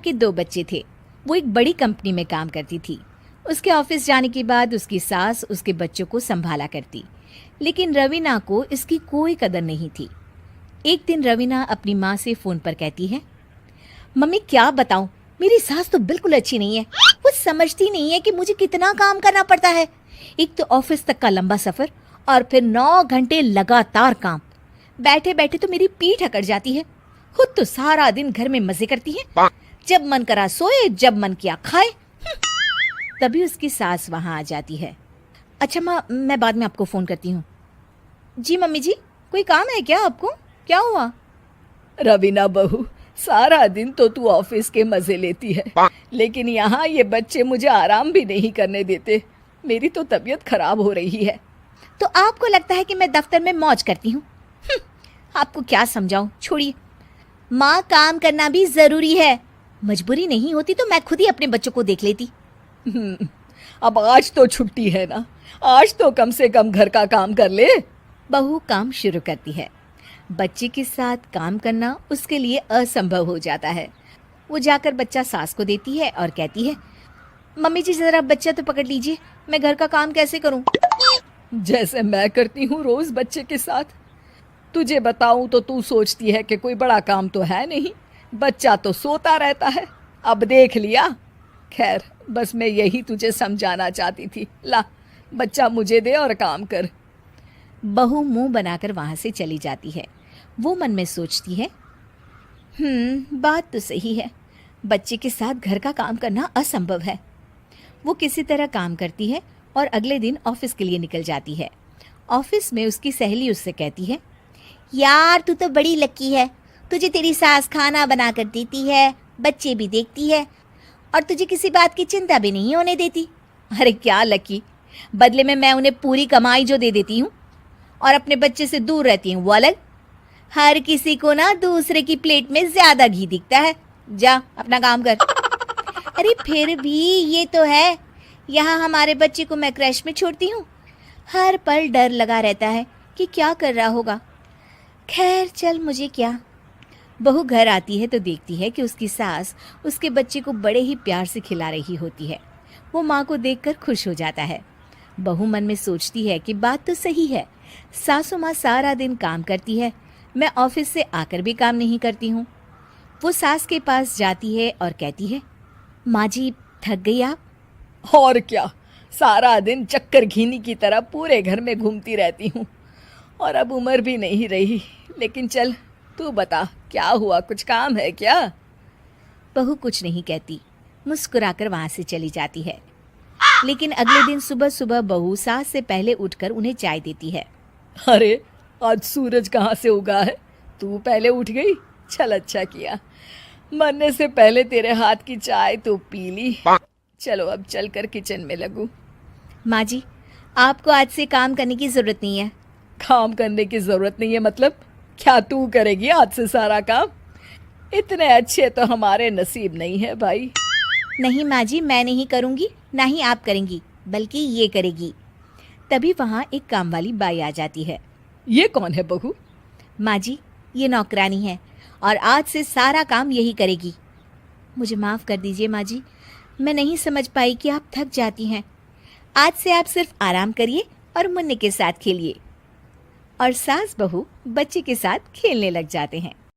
के 2 बच्चे थे। वो एक बड़ी कंपनी में काम करती थी। उसके ऑफिस जाने के बाद उसकी सास उसके बच्चों को संभाला करती, लेकिन रवीना को इसकी कोई कदर नहीं थी। एक दिन रवीना अपनी माँ से फ़ोन पर कहती है, मम्मी क्या बताऊं, मेरी सास तो बिल्कुल अच्छी नहीं है। वो समझती नहीं है कि मुझे कितना काम करना पड़ता है। एक तो ऑफिस तक का लंबा सफ़र और फिर 9 घंटे लगातार काम। बैठे बैठे तो मेरी पीठ अकड़ जाती है। खुद तो सारा दिन घर में मजे करती है, जब मन करा सोए, जब मन किया खाए। तभी उसकी सास वहां आ जाती है। अच्छा माँ, मैं बाद में आपको फ़ोन करती हूँ। जी मम्मी जी, कोई काम है क्या आपको? क्या हुआ? रवीना बहू, सारा दिन तो तू ऑफिस के मजे लेती है, लेकिन यहाँ ये बच्चे मुझे आराम भी नहीं करने देते। मेरी तो तबीयत खराब हो रही है। तो आपको लगता है कि मैं दफ्तर में मौज करती हूँ? आपको क्या समझाऊं, छोड़िए। माँ, काम करना भी जरूरी है। मजबूरी नहीं होती तो मैं खुद ही अपने बच्चों को देख लेती। अब आज तो छुट्टी है ना, आज तो कम से कम घर का काम कर ले। बहू काम शुरू करती है। बच्चे के साथ काम करना उसके लिए असंभव हो जाता है। वो जाकर बच्चा सास को देती है और कहती है, मम्मी जी जरा बच्चा तो पकड़ लीजिए, मैं घर का काम कैसे करूं? जैसे मैं करती हूँ रोज बच्चे के साथ। तुझे बताऊं तो तू सोचती है कि कोई बड़ा काम तो है नहीं, बच्चा तो सोता रहता है। अब देख लिया। खैर, बस मैं यही तुझे समझाना चाहती थी। ला, बच्चा मुझे दे और काम कर। बहू मुंह बनाकर वहां से चली जाती है। वो मन में सोचती है, बात तो सही है, बच्चे के साथ घर का काम करना असंभव है। वो किसी तरह काम करती है और अगले दिन ऑफिस के लिए निकल जाती है। ऑफिस में उसकी सहेली उससे कहती है, यार तू तो बड़ी लकी है, तुझे तेरी सास खाना बना कर देती है, बच्चे भी देखती है और तुझे किसी बात की चिंता भी नहीं होने देती। अरे क्या लकी, बदले में मैं उन्हें पूरी कमाई जो दे देती हूँ और अपने बच्चे से दूर रहती हूँ वो अलग। हर किसी को ना दूसरे की प्लेट में ज्यादा घी दिखता है। जा अपना काम कर। अरे फिर भी ये तो है, यहाँ हमारे बच्चे को मैं क्रैश में छोड़ती हूँ, हर पल डर लगा रहता है कि क्या कर रहा होगा। खैर चल, मुझे क्या। बहू घर आती है तो देखती है कि उसकी सास उसके बच्चे को बड़े ही प्यार से खिला रही होती है। वो माँ को देखकर खुश हो जाता है। बहू मन में सोचती है कि बात तो सही है, सासू माँ सारा दिन काम करती है, मैं ऑफिस से आकर भी काम नहीं करती हूँ। वो सास के पास जाती है और कहती है, माँ जी थक गई आप? और क्या, सारा दिन चक्कर घीनी की तरह पूरे घर में घूमती रहती हूँ और अब उम्र भी नहीं रही। लेकिन चल तू बता, क्या हुआ, कुछ काम है क्या? बहू कुछ नहीं कहती, मुस्कुराकर वहां से चली जाती है। लेकिन अगले दिन सुबह सुबह बहू सास से पहले उठकर उन्हें चाय देती है। अरे आज सूरज कहाँ से उगा है, तू पहले उठ गई। चल अच्छा किया, मरने से पहले तेरे हाथ की चाय तो पी ली। चलो अब चलकर किचन में लगूं। माँ जी, आपको आज से काम करने की जरूरत नहीं है। काम करने की जरूरत नहीं है मतलब? क्या तू करेगी आज से सारा काम? इतने अच्छे तो हमारे नसीब नहीं है भाई। नहीं माँ जी, मैं नहीं करूँगी, ना ही आप करेंगी, बल्कि ये करेगी। तभी वहाँ एक काम वाली बाई आ जाती है। ये कौन है बहू? माँ जी, ये नौकरानी है और आज से सारा काम यही करेगी। मुझे माफ़ कर दीजिए माँ जी, मैं नहीं समझ पाई कि आप थक जाती हैं। आज से आप सिर्फ आराम करिए और मुन्ने के साथ खेलिए। और सास बहू बच्चे के साथ खेलने लग जाते हैं।